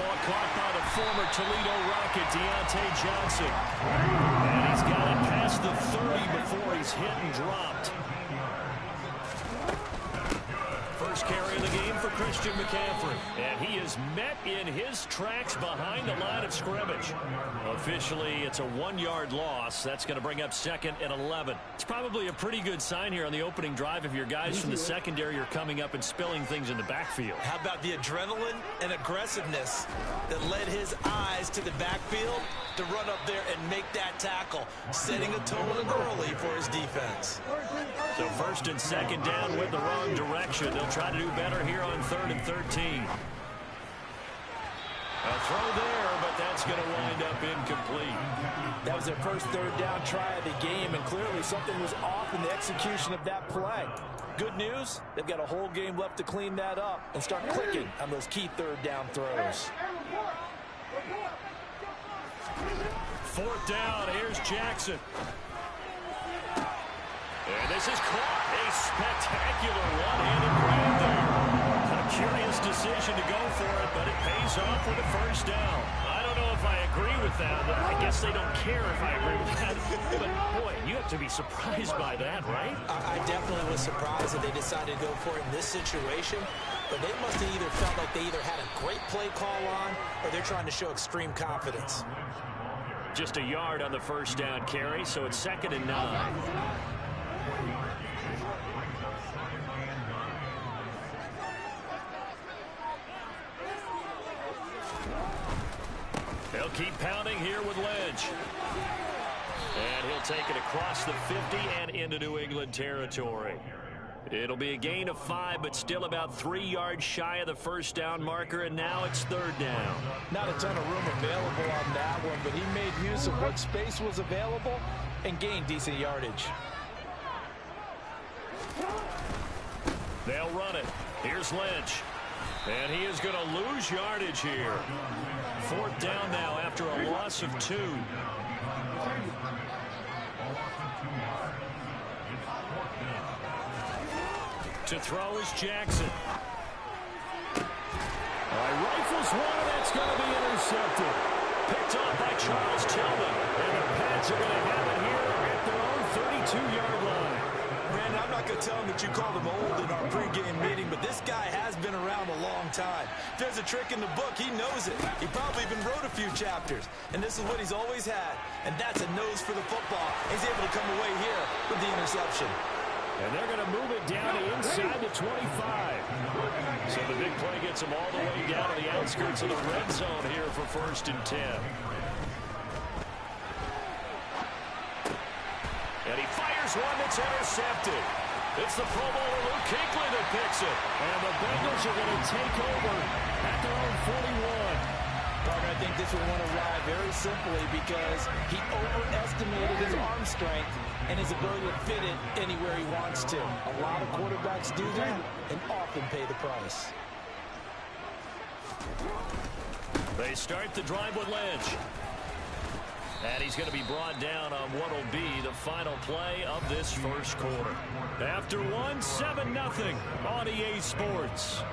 ball caught by the former Toledo Rocket, Deontay Johnson. And he's got it past the 30 before he's hit and dropped. First carry of the game for Christian McCaffrey. And he is met in his tracks behind the line of scrimmage. Officially, it's a 1-yard loss. That's going to bring up 2nd and 11. It's probably a pretty good sign here on the opening drive if your guys from the secondary are coming up and spilling things in the backfield. How about the adrenaline and aggressiveness that led his eyes to the backfield to run up there and make that tackle, setting a tone early for his defense. So 1st and 2nd down with the wrong direction. They'll try to do better here on 3rd and 13. A throw there, but that's going to wind up incomplete. That was their first 3rd down try of the game, and clearly something was off in the execution of that play. Good news, they've got a whole game left to clean that up and start clicking on those key 3rd down throws. 4th down, here's Jackson. And this is caught. A spectacular one-handed grab there. A curious decision to go for it, but it pays off with a 1st down. I don't know if I agree with that. I guess they don't care if I agree with that. But, boy, you have to be surprised by that, right? I definitely was surprised that they decided to go for it in this situation. But they must have either felt like they either had a great play call on or they're trying to show extreme confidence. Just a yard on the 1st down carry, so it's 2nd and 9. They'll keep pounding here with Lynch. And he'll take it across the 50 and into New England territory. It'll be a gain of 5, but still about 3 yards shy of the 1st down marker, and now it's 3rd down. Not a ton of room available on that one, but he made use of what space was available and gained decent yardage. They'll run it. Here's Lynch. And he is going to lose yardage here. 4th down now after a loss of 2. To throw is Jackson. Rifles one, and that's going to be intercepted. Picked off by Charles Tillman. And the Pats are going to have it here at their own 32-yard line. Brandon, I'm not going to tell him that you called him old in our pregame meeting, but this guy has been around a long time. If there's a trick in the book, he knows it. He probably even wrote a few chapters. And this is what he's always had. And that's a nose for the football. He's able to come away here with the interception. And they're going to move it down to inside the 25. So the big play gets them all the way down to the outskirts of the red zone here for 1st and 10. And he fires one that's intercepted. It's the Pro Bowler Luke Kuechly that picks it. And the Bengals are going to take over at their own 41. Parker, I think this will want to ride very simply because he overestimated his arm strength and his ability to fit it anywhere he wants to. A lot of quarterbacks do that and often pay the price. They start the drive with Lynch. And he's going to be brought down on what will be the final play of this 1st quarter. After 7-0 on EA Sports.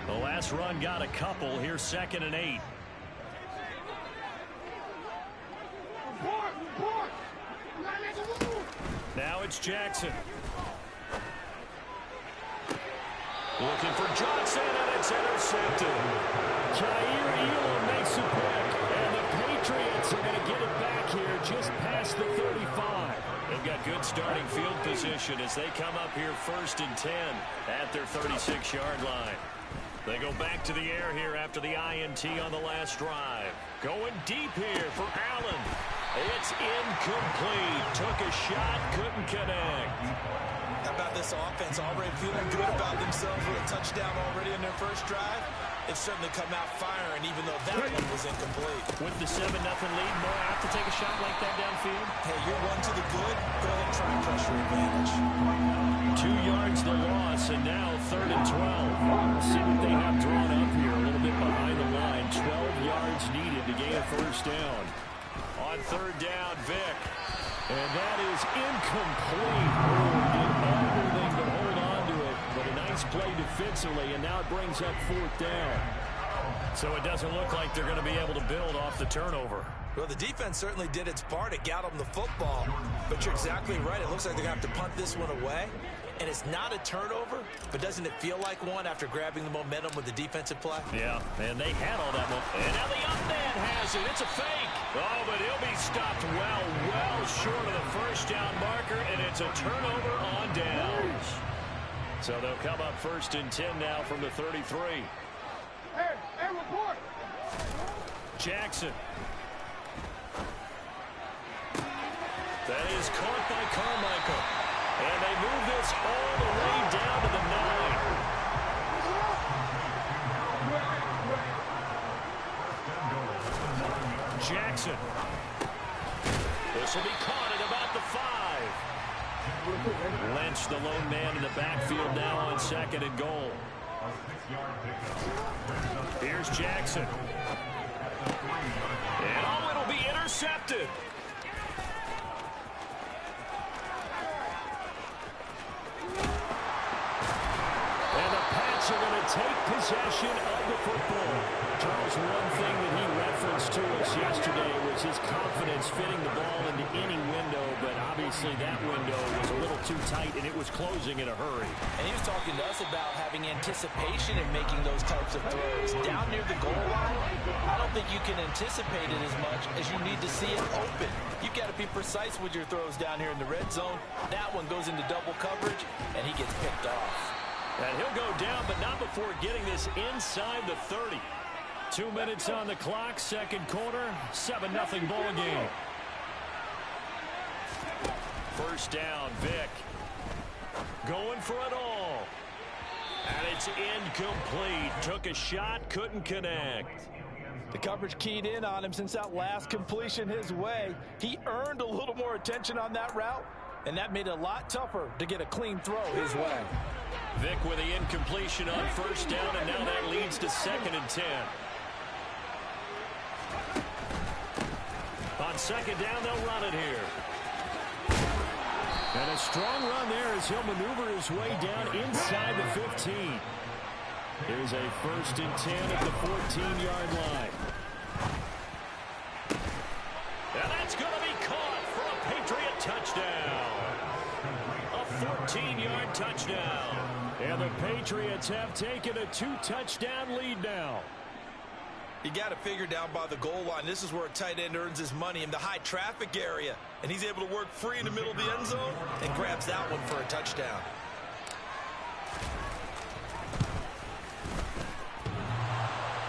The last run got a couple. Here's 2nd and 8. Now it's Jackson. Looking for Johnson, and it's intercepted. Jair Elam makes it quick, and the Patriots are going to get it back here just past the 35. They've got good starting field position as they come up here 1st and 10 at their 36-yard line. They go back to the air here after the INT on the last drive. Going deep here for Allen. It's incomplete. Took a shot, couldn't connect. How about this offense already feeling good about themselves with a touchdown already in their 1st drive? It's certainly come out firing, even though that one was incomplete. With the 7-0 lead, more apt to take a shot like that downfield? Hey, you're 1 to the good. Go ahead and try and press your advantage. 2 yards the loss, and now 3rd and 12. We'll see what they have drawn up here. first down. On third down, Vick. And that is incomplete. Did everything but hold on to it. But a nice play defensively, and now it brings up fourth down. So it doesn't look like they're going to be able to build off the turnover. Well, the defense certainly did its part. It got them the football. But you're exactly right. It looks like they're going to have to punt this one away. And it's not a turnover, but doesn't it feel like one after grabbing the momentum with the defensive play? Yeah, and they had all that momentum. And now the young man has it. It's a fake. Oh, but he'll be stopped well short of the first down marker, and it's a turnover on downs. So they'll come up 1st and 10 now from the 33. Hey, report. Jackson. That is caught by Carmichael. And they move this all the way down to the 9. Jackson. This will be caught at about the 5. Lynch, the lone man in the backfield now on 2nd and goal. Here's Jackson. And oh, it'll be intercepted. And the Pats are going to take possession of the football. Charles, one thing that he referenced to us yesterday was his confidence fitting the ball into any window, but obviously that window was a little too tight, and it was closing in a hurry. And he was talking to us about having anticipation in making those types of throws. Down near the goal line, I don't think you can anticipate it as much as you need to see it open. You've got to be precise with your throws down here in the red zone. That one goes into double coverage, and he gets picked off. And he'll go down, but not before getting this inside the 30. 2 minutes on the clock, second quarter, 7-0 ball game. First down, Vick. Going for it all. And it's incomplete. Took a shot, couldn't connect. The coverage keyed in on him since that last completion his way. He earned a little more attention on that route, and that made it a lot tougher to get a clean throw his way. Vick with the incompletion on first down, and now that leads to 2nd and 10. On 2nd down, they'll run it here. And a strong run there as he'll maneuver his way down inside the 15. Here's a 1st and 10 at the 14-yard line. And that's going to be caught for a Patriot touchdown. A 14-yard touchdown. And the Patriots have taken a 2-touchdown lead now. You got to figure down by the goal line. This is where a tight end earns his money in the high traffic area. And he's able to work free in the middle of the end zone and grabs that one for a touchdown.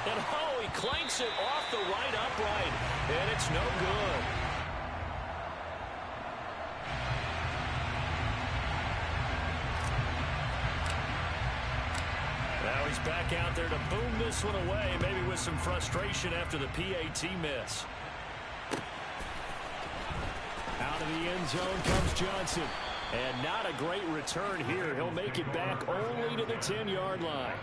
And oh, he clanks it off the right upright. And it's no good. Now he's back out there to boom this one away, maybe with some frustration after the PAT miss. Out of the end zone comes Johnson. And not a great return here. He'll make it back only to the 10-yard line.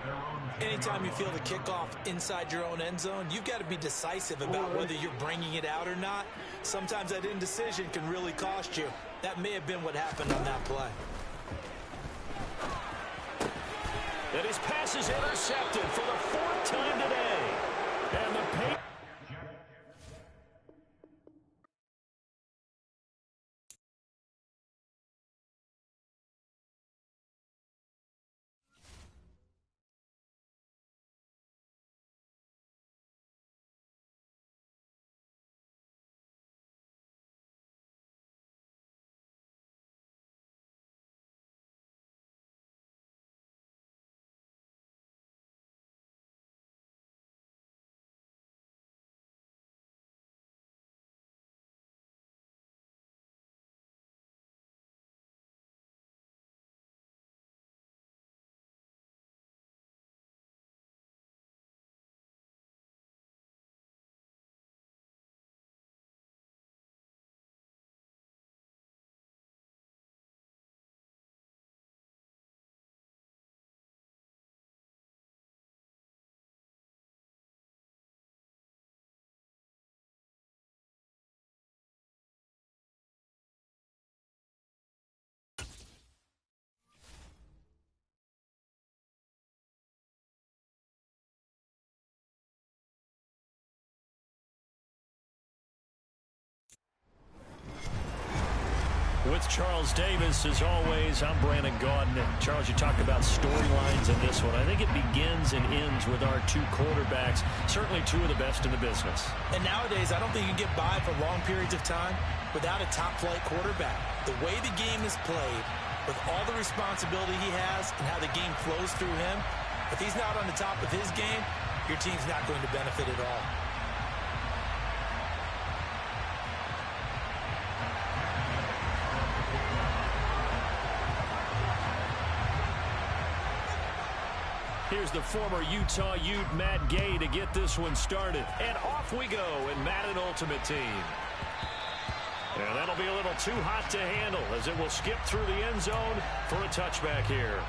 Anytime you feel the kickoff inside your own end zone, you've got to be decisive about whether you're bringing it out or not. Sometimes that indecision can really cost you. That may have been what happened on that play. And his pass is intercepted for the 4th time today. And the Patriots With Charles Davis, as always, I'm Brandon Gaudin. Charles, you talked about storylines in this one. I think it begins and ends with our two quarterbacks, certainly two of the best in the business. And nowadays, I don't think you can get by for long periods of time without a top-flight quarterback. The way the game is played, with all the responsibility he has and how the game flows through him, if he's not on the top of his game, your team's not going to benefit at all. Here's the former Utah Ute, Matt Gay, to get this one started. And off we go in Madden Ultimate Team. And that'll be a little too hot to handle as it will skip through the end zone for a touchback here.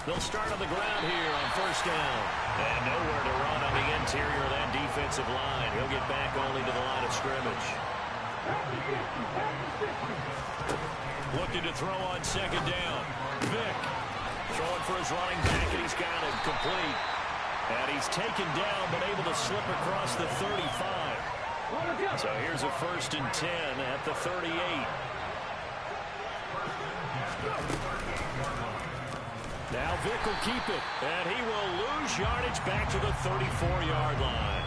They'll start on the ground here on first down. And nowhere to run on the interior of that defensive line. He'll get back only to the line of scrimmage. Looking to throw on second down. Vick throwing for his running back, and he's got him complete. And he's taken down, but able to slip across the 35. So here's a 1st and 10 at the 38. Now Vick will keep it, and he will lose yardage back to the 34-yard line.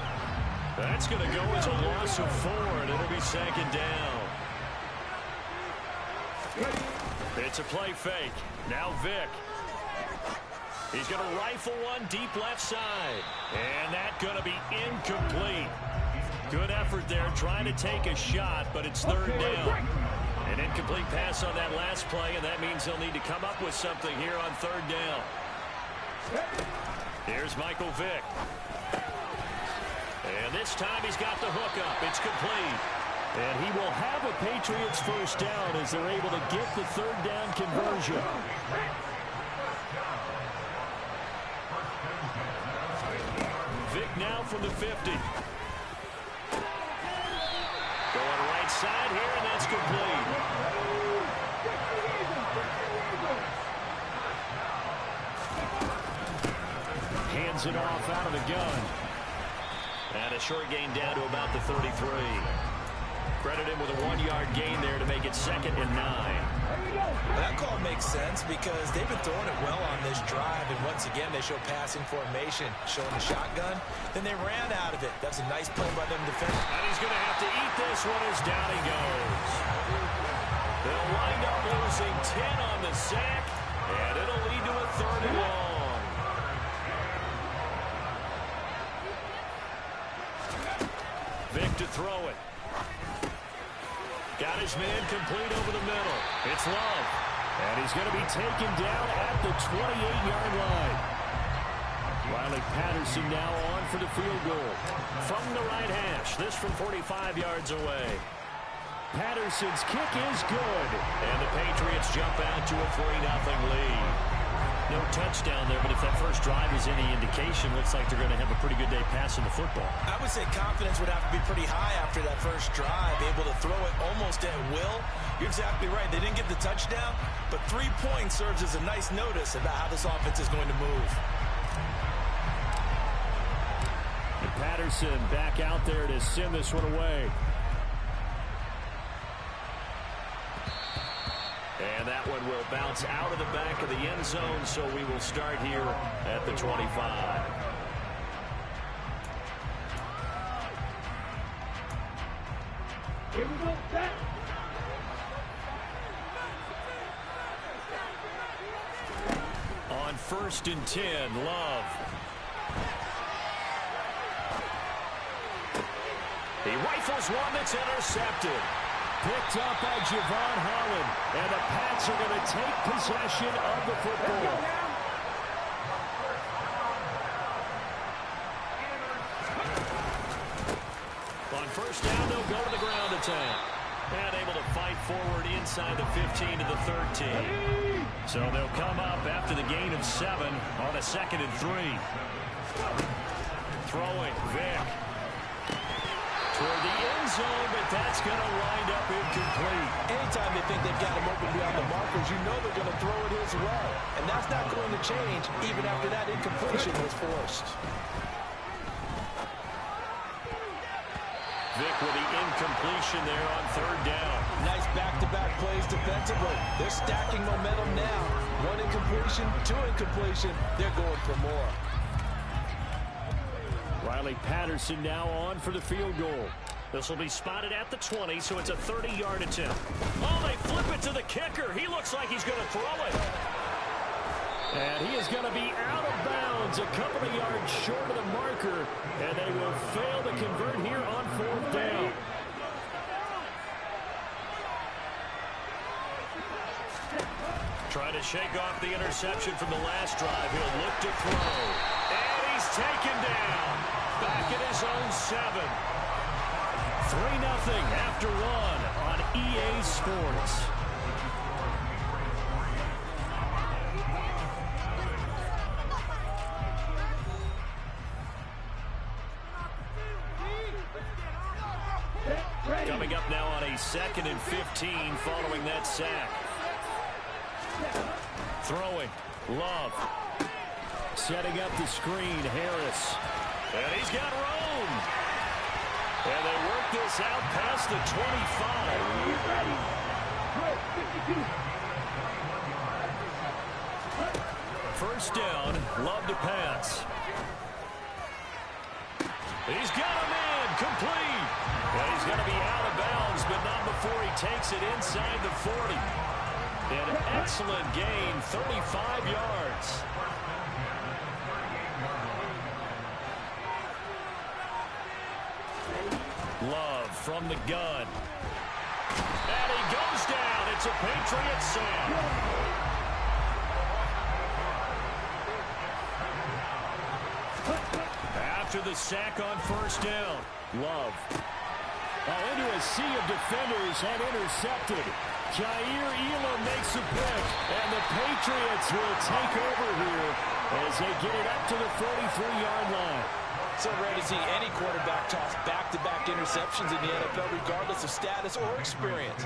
That's going to go as a loss of 4, and it'll be second down. It's a play fake. Now Vick. He's going to rifle one deep left side. And that's going to be incomplete. Good effort there trying to take a shot, but it's third down. An incomplete pass on that last play, and that means they'll need to come up with something here on third down. Here's Michael Vick. And this time he's got the hook up. It's complete. And he will have a Patriots first down as they're able to get the third down conversion. Vick now from the 50. Going right side here, and that's complete. Hands it off out of the gun. And a short gain down to about the 33. Credit him with a 1-yard gain there to make it 2nd and 9. That call makes sense because they've been throwing it well on this drive, and once again they show passing formation, showing the shotgun. Then they ran out of it. That's a nice play by them defenders. And he's going to have to eat this one as down he goes. They'll wind up losing 10 on the sack, and it'll lead to a 3rd and long. Vick to throw it. Got his man complete over the middle. It's Love. And he's going to be taken down at the 28-yard line. Riley Patterson now on for the field goal. From the right hash. This from 45 yards away. Patterson's kick is good. And the Patriots jump out to a 3-0 lead. No touchdown there, but if that first drive is any indication, looks like they're going to have a pretty good day passing the football. I would say confidence would have to be pretty high after that first drive, able to throw it almost at will. You're exactly right. They didn't get the touchdown, but 3 points serves as a nice notice about how this offense is going to move. And Patterson back out there to send this one away. And that one will bounce out of the back of the end zone, so we will start here at the 25. Here we go, set. On 1st and 10, Love. He rifles one that's intercepted. Picked up by Javon Holland. And the Pats are going to take possession of the football. On first down, they'll go to the ground attack. And able to fight forward inside the 15 to the 13. So they'll come up after the gain of 7 on a 2nd and 3. Throwing, Vick. Toward the end zone, but that's going to wind up incomplete. Anytime they think they've got him open beyond the markers, you know they're going to throw it his way. And that's not going to change even after that incompletion was forced. Vic with the incompletion there on third down. Nice back-to-back plays defensively. They're stacking momentum now. One incompletion, two incompletion. They're going for more. Riley Patterson now on for the field goal. This will be spotted at the 20, so it's a 30-yard attempt. Oh, they flip it to the kicker. He looks like he's going to throw it. And he is going to be out of bounds, a couple of yards short of the marker, and they will fail to convert here on fourth down. Trying to shake off the interception from the last drive. He'll look to throw. And he's taken down. Back at his own 7. 3-0 after 1 on EA Sports. Coming up now on a 2nd and 15 following that sack. Throwing. Love. Setting up the screen. Harris. And he's got room. And they work this out past the 25. First down. Love to pass. He's got him in. Complete. And he's going to be out of bounds, but not before he takes it inside the 40. An excellent gain, 35 yards. Love from the gun. And he goes down. It's a Patriot sack. After the sack on first down, Love. Into a sea of defenders and intercepted. Jair Elam makes a pick, and the Patriots will take over here as they get it up to the 43-yard line. So rare to see any quarterback toss back-to-back interceptions in the NFL, regardless of status or experience.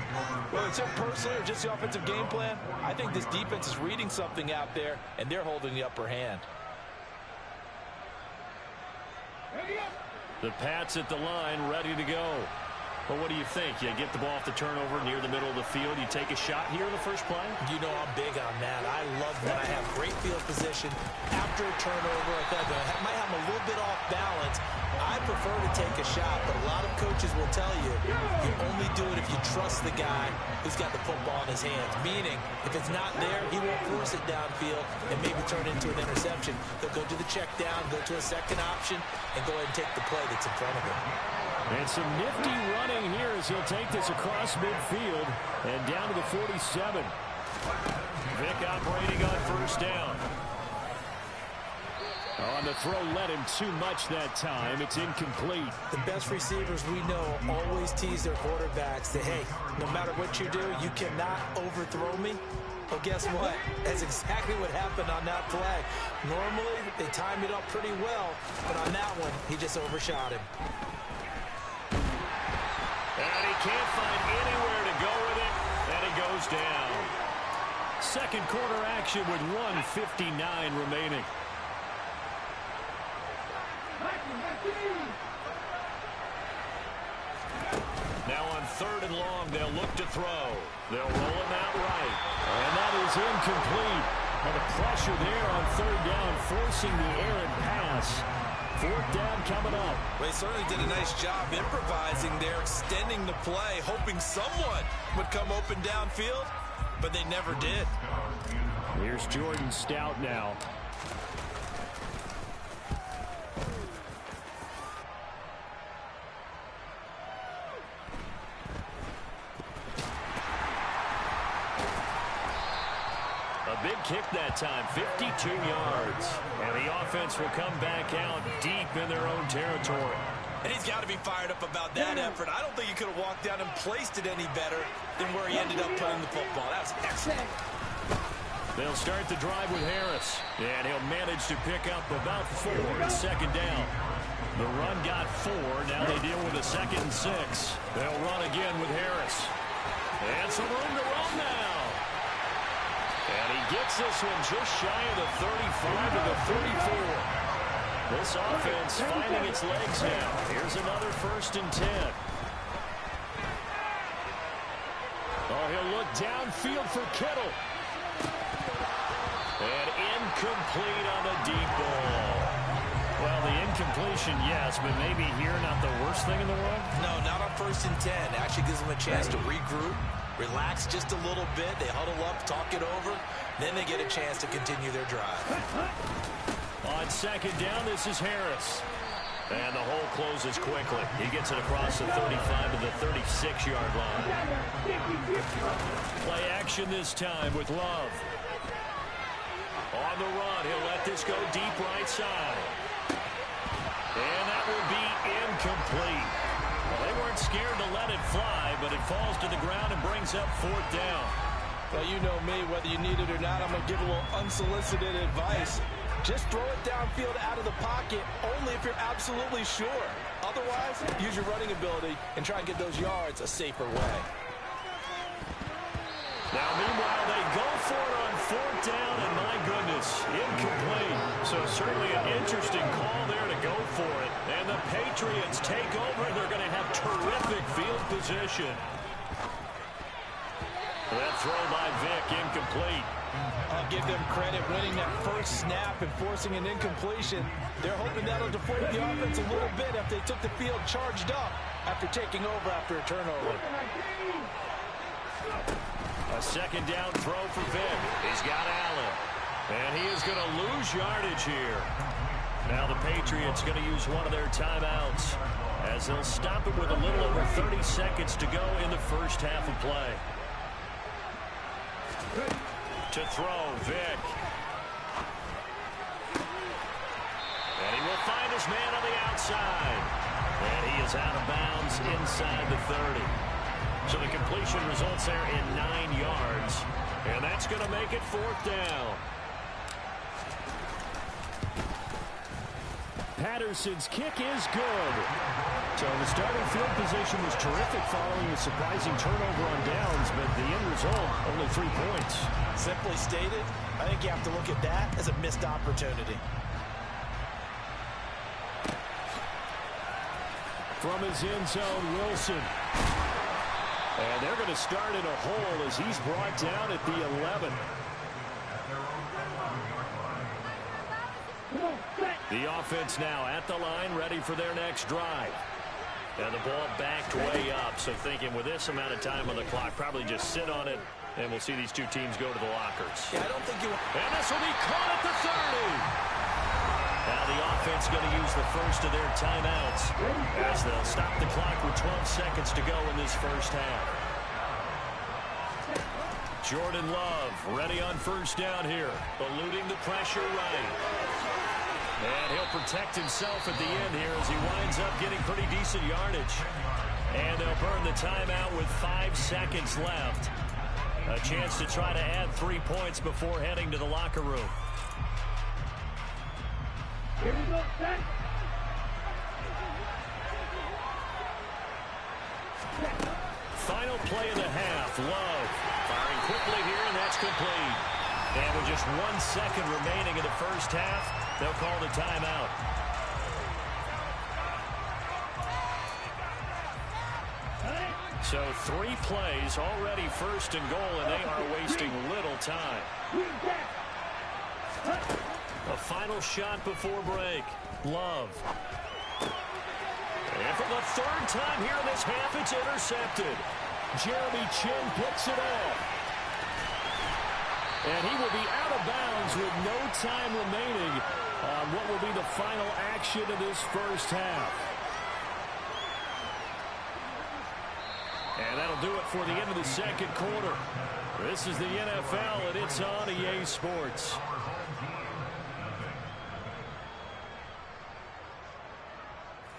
Whether it's him personally or just the offensive game plan, I think this defense is reading something out there, and they're holding the upper hand. The Pats at the line, ready to go. Well, what do you think? You get the ball off the turnover near the middle of the field. You take a shot here in the first play? You know I'm big on that. I love when I have great field position after a turnover. I thought I might have a little bit off balance. I prefer to take a shot, but a lot of coaches will tell you you only do it if you trust the guy who's got the football in his hands. Meaning, if it's not there, he won't force it downfield and maybe turn it into an interception. He'll go to the check down, go to a second option, and go ahead and take the play that's in front of him. And some nifty running here as he'll take this across midfield and down to the 47. Vic operating on first down. On the throw, let him too much that time. It's incomplete. The best receivers we know always tease their quarterbacks that, hey, no matter what you do, you cannot overthrow me. Well, guess what? That's exactly what happened on that play. Normally, they time it up pretty well, but on that one, he just overshot him. And he can't find anywhere to go with it, and it goes down. Second quarter action with 1:59 remaining. Now on third and long, they'll look to throw. They'll roll him out right. And that is incomplete. And the pressure there on third down, forcing the errant pass. Fourth down coming up. Well, they certainly did a nice job improvising there, extending the play, hoping someone would come open downfield, but they never did. Here's Jordan Stout now. Big kick that time, 52 yards. And the offense will come back out deep in their own territory. And he's got to be fired up about that effort. I don't think he could have walked down and placed it any better than where he ended up putting the football. That was excellent. They'll start the drive with Harris. And he'll manage to pick up about 4 in second down. The run got 4. Now they deal with a 2nd and 6. They'll run again with Harris. And some room to run now. And he gets this one just shy of the 35 to the 34. This offense finding its legs now. Here's another 1st and 10. Oh, he'll look downfield for Kittle. And incomplete on the deep ball. Well, the incompletion, yes, but maybe here not the worst thing in the world? No, not on 1st and 10. Actually gives them a chance to regroup, relax just a little bit. They huddle up, talk it over. Then they get a chance to continue their drive. On 2nd down, this is Harris. And the hole closes quickly. He gets it across the 35 to the 36-yard line. Play action this time with Love. On the run, he'll let this go deep right side. And that will be incomplete. Well, they weren't scared to let it fly, but it falls to the ground and brings up 4th down. Well, you know me, whether you need it or not, I'm going to give a little unsolicited advice. Just throw it downfield out of the pocket, only if you're absolutely sure. Otherwise, use your running ability and try and get those yards a safer way. Now, meanwhile, they go for it on 4th down, and my goodness, incomplete. So certainly an interesting call there to go for it. And the Patriots take over, and they're going to have terrific field position. That throw by Vick, incomplete. I'll give them credit winning that first snap and forcing an incompletion. They're hoping that'll deflate the offense a little bit if they took the field charged up after taking over after a turnover. A 2nd down throw for Vick. He's got Allen. And he is going to lose yardage here. Now the Patriots going to use one of their timeouts as they'll stop it with a little over 30 seconds to go in the first half of play. To throw, Vick. And he will find his man on the outside. And he is out of bounds inside the 30. So the completion results there in 9 yards. And that's going to make it 4th down. Patterson's kick is good. So the starting field position was terrific following a surprising turnover on downs, but the end result, only 3 points. Simply stated, I think you have to look at that as a missed opportunity. From his end zone, Wilson. And they're going to start in a hole as he's brought down at the 11. The offense now at the line, ready for their next drive. And the ball backed way up, so thinking with this amount of time on the clock, probably just sit on it, and we'll see these two teams go to the lockers. Yeah, I don't think you... And this will be caught at the 30. Now the offense going to use the first of their timeouts as they'll stop the clock with 12 seconds to go in this first half. Jordan Love ready on 1st down here, eluding the pressure right. And he'll protect himself at the end here as he winds up getting pretty decent yardage. And they'll burn the timeout with 5 seconds left. A chance to try to add 3 points before heading to the locker room. Here we go, set. Final play of the half. Love firing quickly here, and that's complete. And with just 1 second remaining in the first half, they'll call the timeout. So 3 plays, already 1st and goal, and they are wasting little time. A final shot before break. Love. And for the 3rd time here in this half, it's intercepted. Jeremy Chinn picks it off. And he will be out of bounds with no time remaining on what will be the final action of this first half. And that'll do it for the end of the second quarter. This is the NFL, and it's on EA Sports.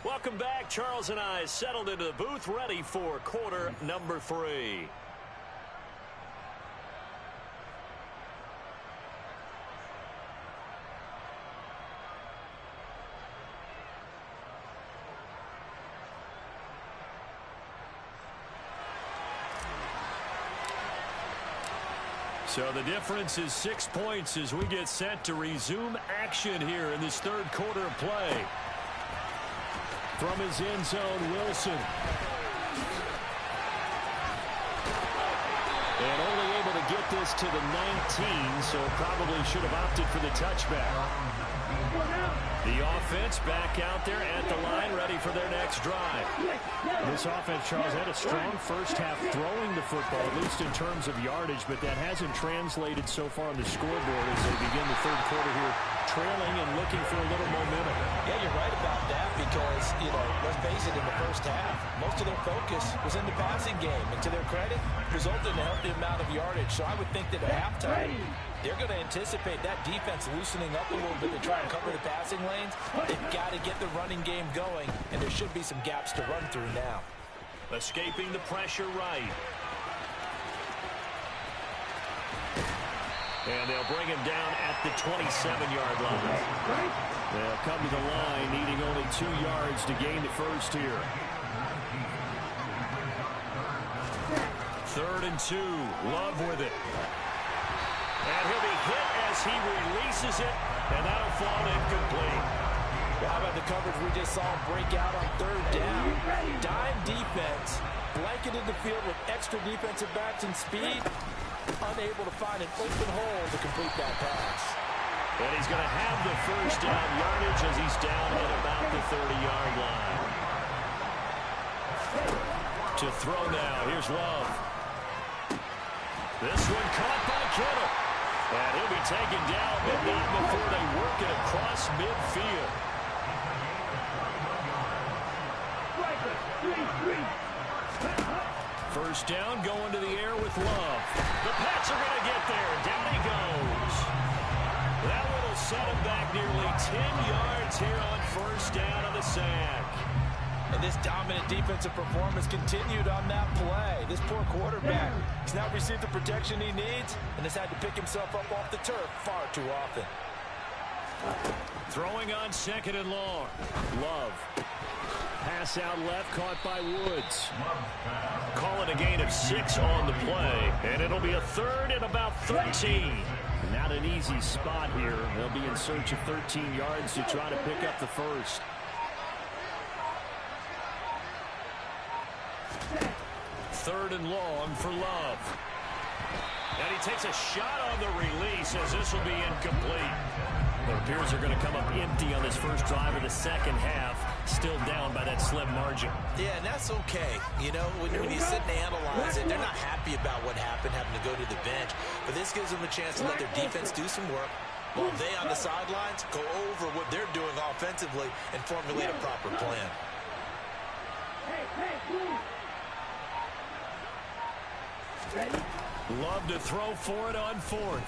Welcome back. Charles and I settled into the booth, ready for quarter number 3. So the difference is 6 points as we get set to resume action here in this third quarter of play. From his end zone, Wilson. And only able to get this to the 19, so probably should have opted for the touchback. The offense back out there at the line, ready for their next drive. This offense, Charles, had a strong first half throwing the football, at least in terms of yardage, but that hasn't translated so far on the scoreboard as they begin the third quarter here, trailing and looking for a little momentum. Yeah, you're right about that because, let's face it, in the first half, most of their focus was in the passing game. And to their credit, resulted in a healthy amount of yardage. So I would think that at halftime, they're going to anticipate that defense loosening up a little bit to try and cover the passing lanes. They've got to get the running game going, and there should be some gaps to run through now. Escaping the pressure right. And they'll bring him down at the 27-yard line. They'll come to the line, needing only 2 yards to gain the first here. 3rd and 2. Love with it. And he'll be hit as he releases it, and that'll fall incomplete. Well, how about the coverage we just saw break out on 3rd down? Dime defense, blanketed the field with extra defensive backs and speed, unable to find an open hole to complete that pass. And he's going to have the first down yardage as he's down at about the 30-yard line. To throw now, here's Love. This one caught by Kittle. And he'll be taken down, but not before they work it across midfield. First down, going to the air with Love. The Pats are going to get there. Down he goes. That one will set him back nearly 10 yards here on first down on the sack. And this dominant defensive performance continued on that play. This poor quarterback, he's not received the protection he needs and has had to pick himself up off the turf far too often. Throwing on 2nd and long. Love. Pass out left, caught by Woods. Call it a gain of 6 on the play, and it'll be a 3rd and about 13. Not an easy spot here. They'll be in search of 13 yards to try to pick up the first. 3rd and long for Love. And he takes a shot on the release as this will be incomplete. It appears they're going to come up empty on this first drive of the second half, still down by that slim margin. Yeah, and that's okay. When you sit and analyze it, they're not happy about what happened, having to go to the bench. But this gives them a chance to let their defense do some work, while they on the sidelines go over what they're doing offensively and formulate a proper plan. Love to throw for it on 4th.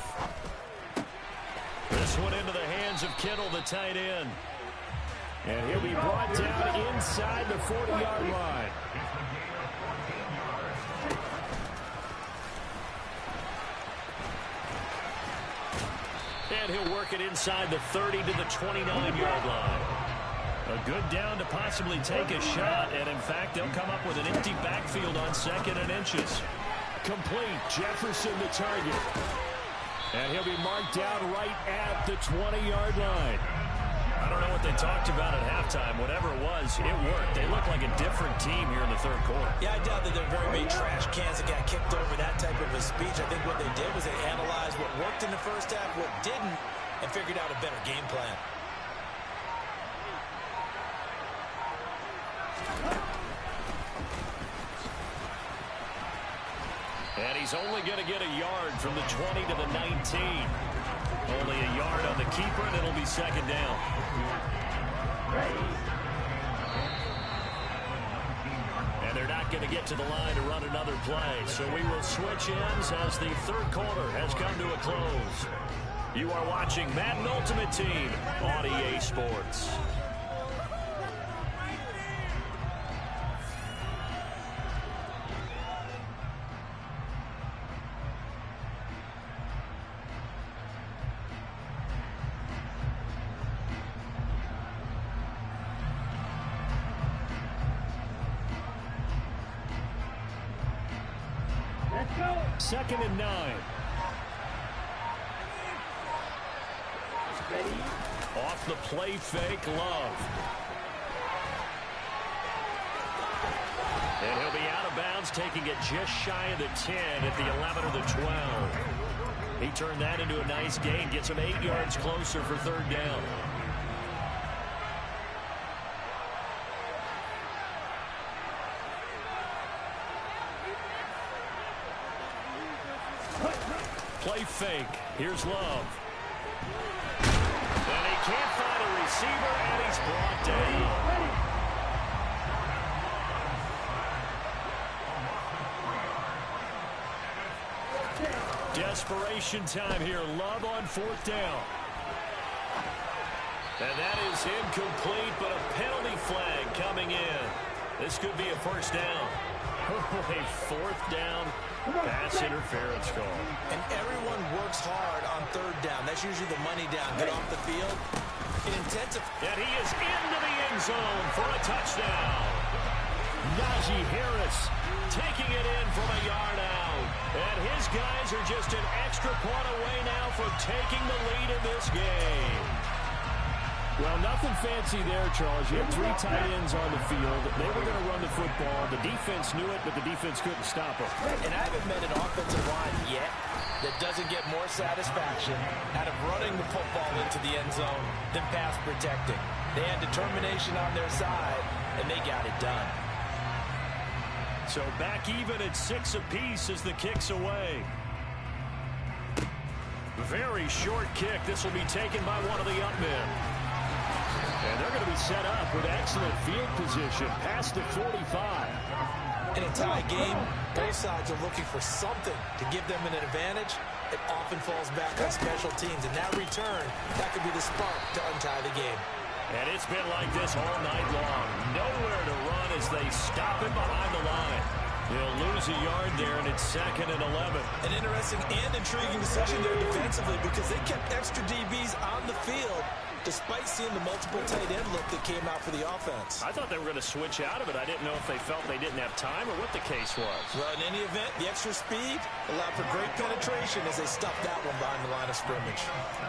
This one into the hands of Kittle, the tight end. And he'll be brought down inside the 40-yard line. And he'll work it inside the 30 to the 29-yard line. A good down to possibly take a shot, and in fact, they'll come up with an empty backfield on 2nd and inches. Complete. Jefferson the target. And he'll be marked down right at the 20-yard line. I don't know what they talked about at halftime. Whatever it was, it worked. They look like a different team here in the third quarter. Yeah, I doubt that there are very many trash cans that got kicked over that type of a speech. I think what they did was they analyzed what worked in the first half, what didn't, and figured out a better game plan. And he's only going to get a yard from the 20 to the 19. Only a yard on the keeper, and it'll be second down. And they're not going to get to the line to run another play. So we will switch ends as the third quarter has come to a close. You are watching Madden Ultimate Team on EA Sports. Second and 9. Off the play fake, Love. And he'll be out of bounds, taking it just shy of the 10 at the 11 or the 12. He turned that into a nice gain, gets him 8 yards closer for third down. Play fake. Here's Love. And he can't find a receiver, and he's brought down. Desperation time here. Love on fourth down. And that is incomplete, but a penalty flag coming in. This could be a first down. A fourth down pass interference call. And everyone works hard on third down. That's usually the money down. Get off the field. It intensifies. And he is into the end zone for a touchdown. Najee Harris taking it in from a yard out. And his guys are just an extra point away now from taking the lead in this game. Well, nothing fancy there, Charles. You had 3 tight ends on the field. They were going to run the football. The defense knew it, but the defense couldn't stop it. And I haven't met an offensive line yet that doesn't get more satisfaction out of running the football into the end zone than pass protecting. They had determination on their side, and they got it done. So back even at 6 apiece as the kick's away. Very short kick. This will be taken by one of the up men. And they're going to be set up with excellent field position past the 45. In a tie game, both sides are looking for something to give them an advantage. It often falls back on special teams. And that return, that could be the spark to untie the game. And it's been like this all night long. Nowhere to run as they stop him behind the line. They'll lose a yard there, and it's 2nd and 11. An interesting and intriguing decision there defensively because they kept extra DBs on the field despite seeing the multiple tight end look that came out for the offense. I thought they were going to switch out of it. I didn't know if they felt they didn't have time or what the case was. Well, in any event, the extra speed allowed for great penetration as they stuffed that one behind the line of scrimmage.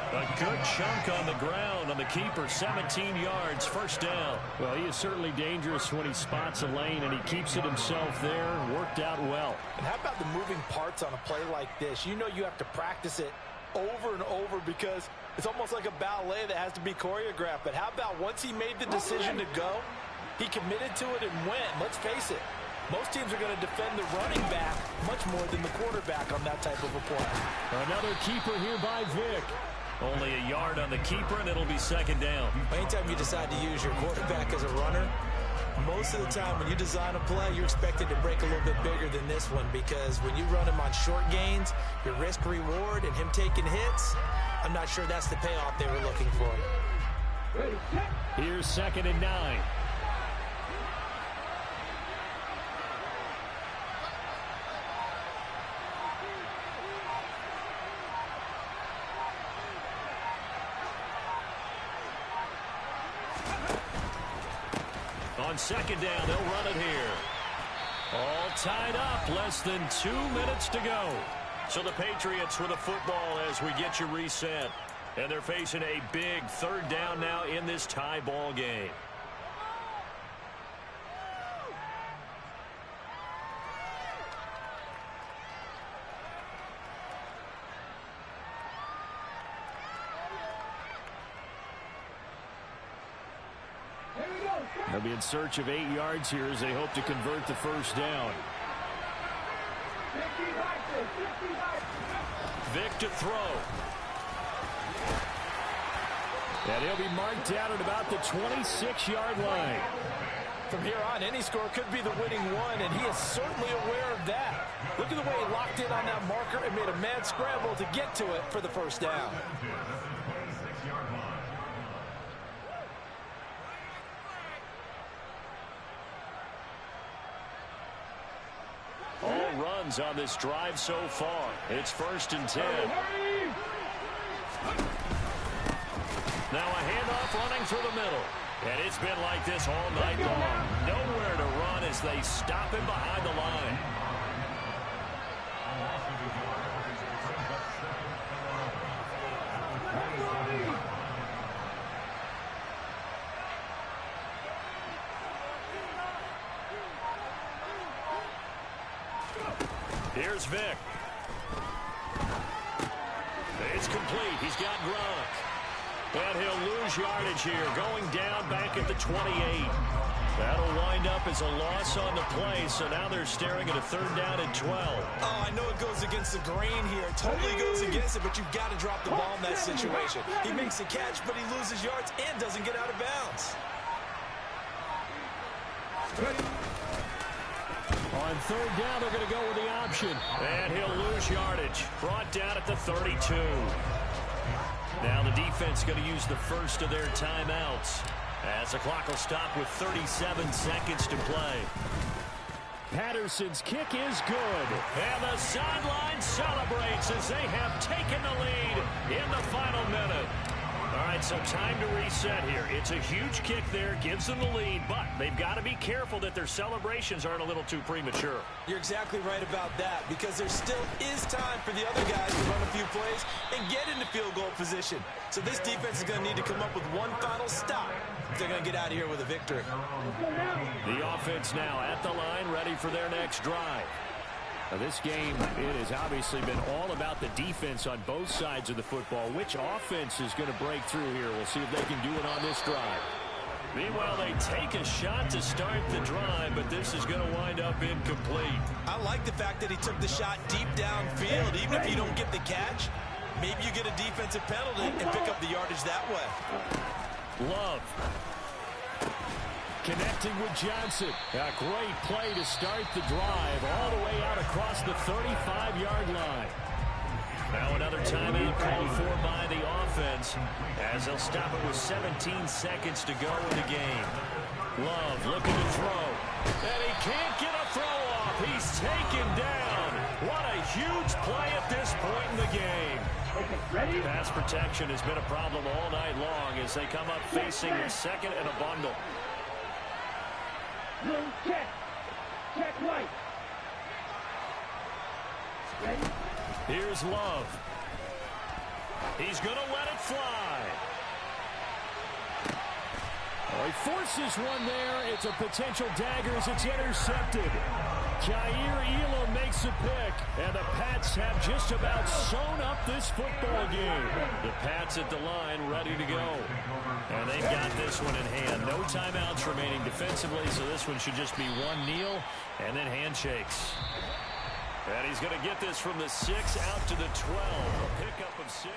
A good chunk on the ground on the keeper, 17 yards, first down. Well, he is certainly dangerous when he spots a lane, and he keeps it himself there. Worked out well. And how about the moving parts on a play like this? You know you have to practice it over and over because it's almost like a ballet that has to be choreographed. But how about once he made the decision to go, he committed to it and went. Let's face it, most teams are going to defend the running back much more than the quarterback on that type of a play. Another keeper here by Vick. Only a yard on the keeper, and it'll be 2nd down. Anytime you decide to use your quarterback as a runner, most of the time when you design a play, you're expected to break a little bit bigger than this one because when you run him on short gains, your risk-reward and him taking hits, I'm not sure that's the payoff they were looking for. Here's 2nd and 9. On 2nd down, they'll run it here. All tied up, less than 2 minutes to go. So the Patriots with the football as we get you reset. And they're facing a big 3rd down now in this tie ball game. They'll be in search of 8 yards here as they hope to convert the first down. Vick to throw. And he'll be marked down at about the 26-yard line. From here on, any score could be the winning one, and he is certainly aware of that. Look at the way he locked in on that marker and made a mad scramble to get to it for the first down. All runs on this drive so far. It's 1st and 10. Now a handoff running through the middle. And it's been like this all night long. Nowhere to run as they stop him behind the line. Here's Vick. It's complete. He's got Gronk. And he'll lose yardage here, going down back at the 28. That'll wind up as a loss on the play, so now they're staring at a 3rd down and 12. Oh, I know it goes against the grain here. It totally goes against it, but you've got to drop the ball in that situation. He makes a catch, but he loses yards and doesn't get out of bounds. On 3rd down, they're going to go with the option. And he'll lose yardage. Brought down at the 32. Now the defense going to use the first of their timeouts, as the clock will stop with 37 seconds to play. Patterson's kick is good. And the sideline celebrates as they have taken the lead in the final minute. All right, so time to reset here. It's a huge kick there, gives them the lead, but they've got to be careful that their celebrations aren't a little too premature. You're exactly right about that, because there still is time for the other guys to run a few plays and get into field goal position. So this defense is going to need to come up with one final stop if they're going to get out of here with a victory. The offense now at the line, ready for their next drive. Now this game, it has obviously been all about the defense on both sides of the football. Which offense is going to break through here? We'll see if they can do it on this drive. Meanwhile, they take a shot to start the drive, but this is going to wind up incomplete. I like the fact that he took the shot deep downfield. Even if you don't get the catch, maybe you get a defensive penalty and pick up the yardage that way. Love. Connecting with Johnson. A great play to start the drive all the way out across the 35-yard line. Now another timeout called for by the offense as they'll stop it with 17 seconds to go in the game. Love looking to throw. And he can't get a throw off. He's taken down. What a huge play at this point in the game. Pass protection has been a problem all night long as they come up facing a second and a bundle. Check. Check right. Ready? Here's Love. He's going to let it fly. Oh, he forces one there. It's a potential dagger as it's intercepted. Jair Elam makes a pick, and the Pats have just about sewn up this football game. The Pats at the line ready to go. And they've got this one in hand. No timeouts remaining defensively, so this one should just be one kneel and then handshakes. And he's going to get this from the 6 out to the 12. A pickup of 6.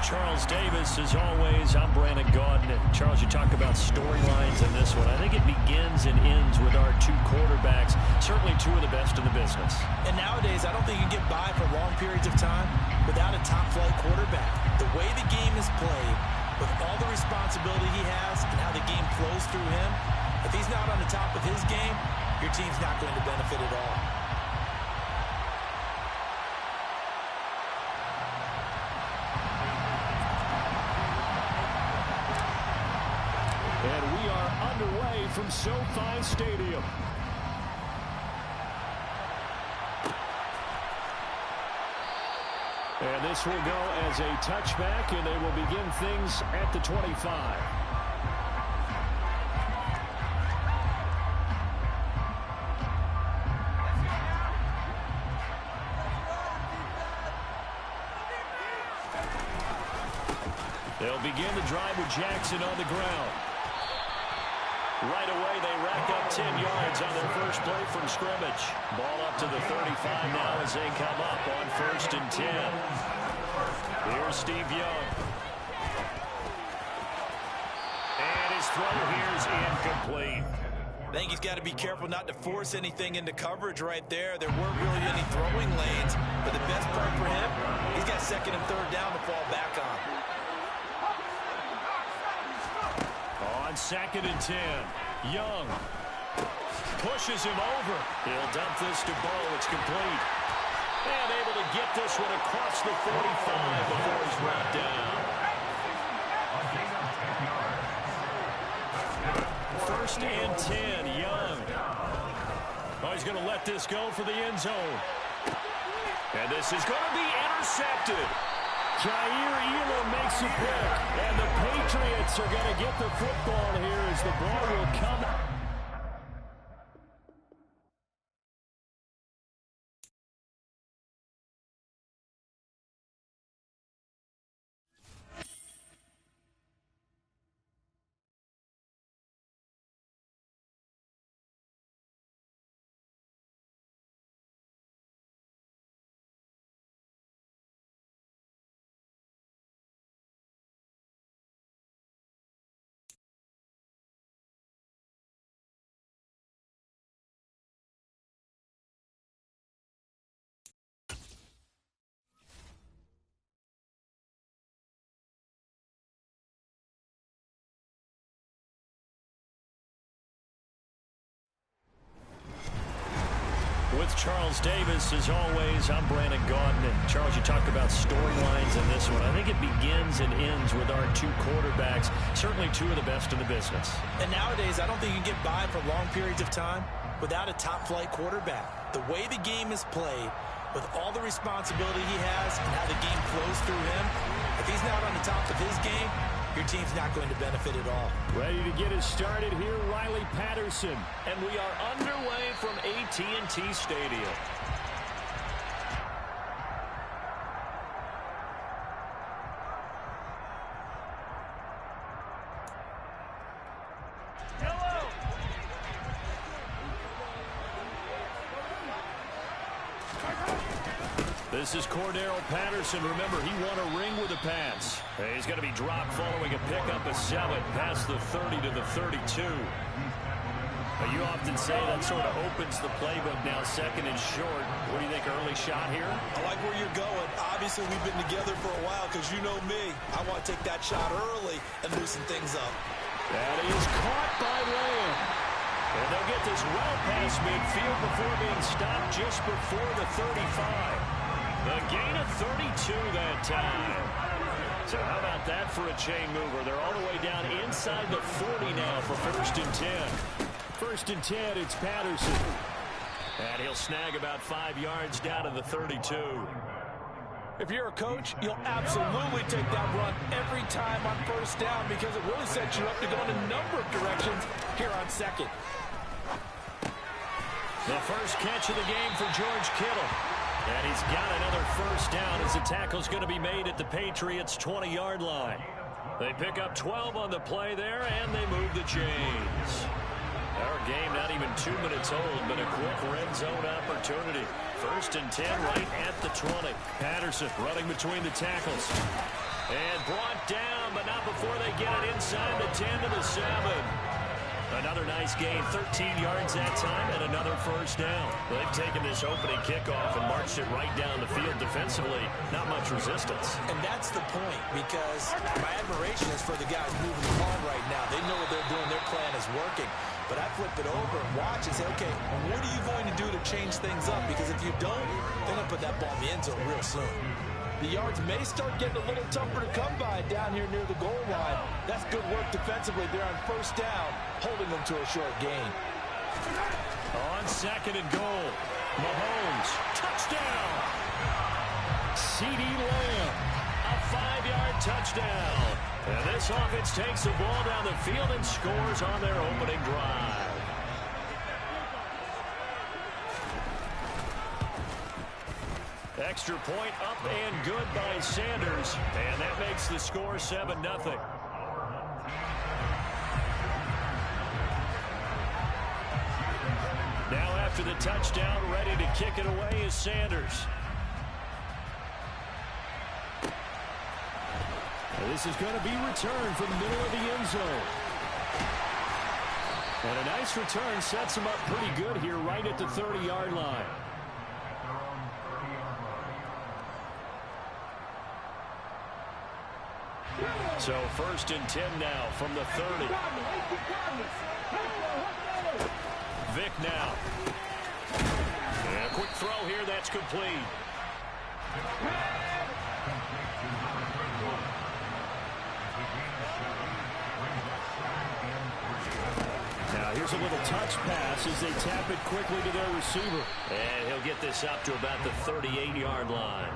Charles Davis, as always, I'm Brandon Gaudin. Charles, you talk about storylines in this one. I think it begins and ends with our two quarterbacks, certainly two of the best in the business. And nowadays, I don't think you can get by for long periods of time without a top-flight quarterback. The way the game is played, with all the responsibility he has and how the game flows through him, if he's not on the top of his game, your team's not going to benefit at all. And we are underway from SoFi Stadium. And this will go as a touchback, and they will begin things at the 25. They'll begin the drive with Jackson on the ground. Right away, they rack up 10 yards on their first play from scrimmage. Ball up to the 35 now as they come up on 1st and 10. Here's Steve Young. And his throw here is incomplete. I think he's got to be careful not to force anything into coverage right there. There weren't really any throwing lanes, but the best part for him, he's got 2nd and 3rd down to fall back on. On 2nd and 10, Young pushes him over. He'll dump this to Bo. It's complete. And able to get this one across the 45 before he's brought down. 1st and 10, Young. Oh, he's going to let this go for the end zone. And this is going to be intercepted. Jair Elam makes a pick, and the Patriots are going to get the football here as the ball will come. With Charles Davis, as always, I'm Brandon Gaudin. And Charles, you talk about storylines in this one. I think it begins and ends with our two quarterbacks, certainly two of the best in the business. And nowadays, I don't think you can get by for long periods of time without a top-flight quarterback. The way the game is played, with all the responsibility he has and how the game flows through him, if he's not on the top of his game, your team's not going to benefit at all. Ready to get us started here, Riley Patterson. And we are underway from AT&T Stadium. This is Cordero Patterson. Remember, he won a ring with a pass. He's going to be dropped following a pickup of 7 past the 30 to the 32. You often say that sort of opens the playbook now, 2nd and short. What do you think, early shot here? I like where you're going. Obviously, we've been together for a while because you know me. I want to take that shot early and loosen things up. That is caught by Lamb. And they'll get this well past midfield before being stopped just before the 35. The gain of 32 that time. So how about that for a chain mover? They're all the way down inside the 40 now for 1st and 10. 1st and 10, it's Patterson. And he'll snag about 5 yards down to the 32. If you're a coach, you'll absolutely take that run every time on 1st down because it really sets you up to go in a number of directions here on 2nd. The first catch of the game for George Kittle. And he's got another 1st down as the tackle's going to be made at the Patriots' 20-yard line. They pick up 12 on the play there, and they move the chains. Our game not even 2 minutes old, but a quick red zone opportunity. 1st and 10 right at the 20. Patterson running between the tackles. And brought down, but not before they get it inside the 10 to the 7. Another nice gain, 13 yards that time, and another first down. They've taken this opening kickoff and marched it right down the field defensively. Not much resistance. And that's the point, because my admiration is for the guys moving the ball right now. They know what they're doing. Their plan is working. But I flip it over and watch and say, okay, what are you going to do to change things up? Because if you don't, they're going to put that ball in the end zone real soon. The yards may start getting a little tougher to come by down here near the goal line. That's good work defensively there on first down, holding them to a short gain. On 2nd and goal, Mahomes, touchdown! CeeDee Lamb, a 5-yard touchdown. And this offense takes the ball down the field and scores on their opening drive. Extra point up and good by Sanders, and that makes the score 7-0. Now after the touchdown, ready to kick it away is Sanders. And this is going to be returned from the middle of the end zone. And a nice return sets him up pretty good here right at the 30-yard line. So 1st and 10 now from the 30. Vick now. And a quick throw here, that's complete. Now here's a little touch pass as they tap it quickly to their receiver. And he'll get this up to about the 38-yard line.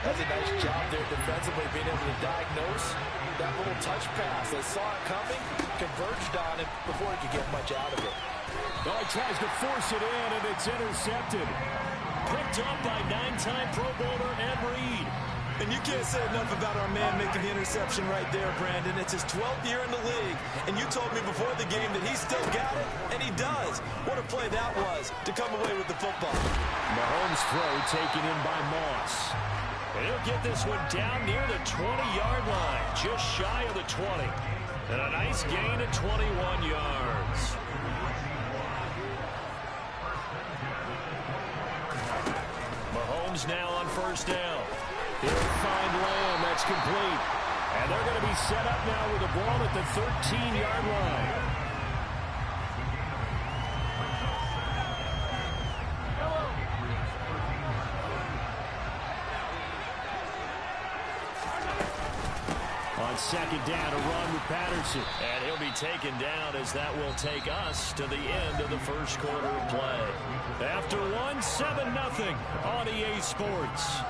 That's a nice job there defensively, being able to diagnose that little touch pass. They saw it coming, converged on it before he could get much out of it. Oh, he tries to force it in, and it's intercepted. Picked up by 9-time Pro Bowler Ed Reed. And you can't say enough about our man making the interception right there, Brandon. It's his 12th year in the league, and you told me before the game that he still got it, and he does. What a play that was to come away with the football. Mahomes' throw taken in by Moss. And he'll get this one down near the 20-yard line, just shy of the 20. And a nice gain of 21 yards. Mahomes now on first down. He'll find Lamb. That's complete. And they're going to be set up now with the ball at the 13-yard line. On 2nd down, a run with Patterson. And he'll be taken down as that will take us to the end of the first quarter of play. After one, 7-0 on EA Sports.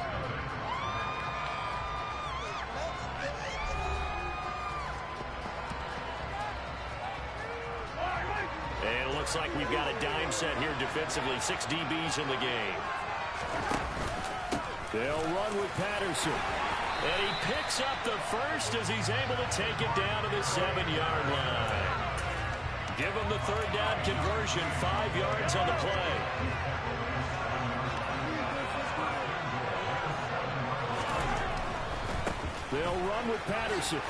And it looks like we've got a dime set here defensively. 6 DBs in the game. They'll run with Patterson. And he picks up the first as he's able to take it down to the 7-yard line. Give him the 3rd down conversion, 5 yards on the play. They'll run with Patterson.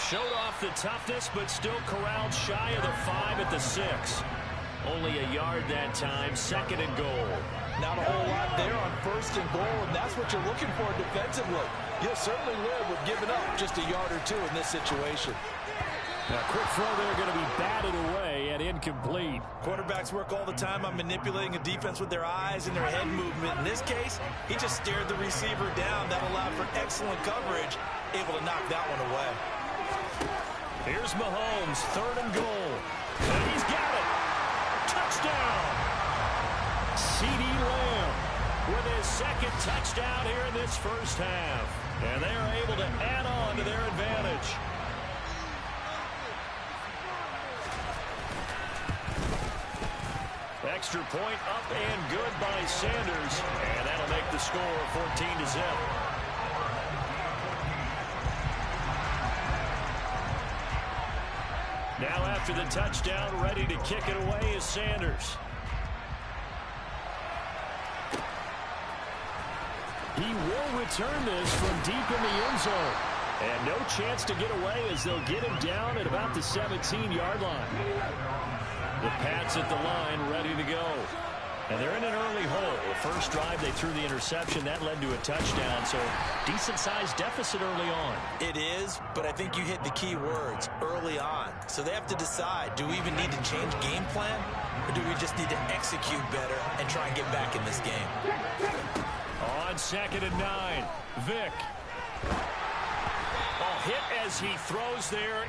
Showed off the toughness, but still corralled shy of the 5 at the 6. Only a yard that time, 2nd and goal. Not a whole lot there on 1st and goal, and that's what you're looking for defensively. You'll certainly live with giving up just a yard or two in this situation. Now, quick throw there, going to be batted away and incomplete. Quarterbacks work all the time on manipulating a defense with their eyes and their head movement. In this case, he just stared the receiver down. That allowed for excellent coverage, able to knock that one away. Here's Mahomes, 3rd and goal. And he's got it. Touchdown. CeeDee Lamb with his 2nd touchdown here in this first half. And they are able to add on to their advantage. Extra point up and good by Sanders. And that'll make the score 14-0. Now after the touchdown, ready to kick it away is Sanders. He will return this from deep in the end zone. And no chance to get away as they'll get him down at about the 17-yard line. The Pats at the line ready to go. And they're in an early hole. The first drive, they threw the interception. That led to a touchdown, so decent-sized deficit early on. It is, but I think you hit the key words, early on. So they have to decide, do we even need to change game plan, or do we just need to execute better and try and get back in this game? On 2nd and 9, Vick. Hit as he throws there.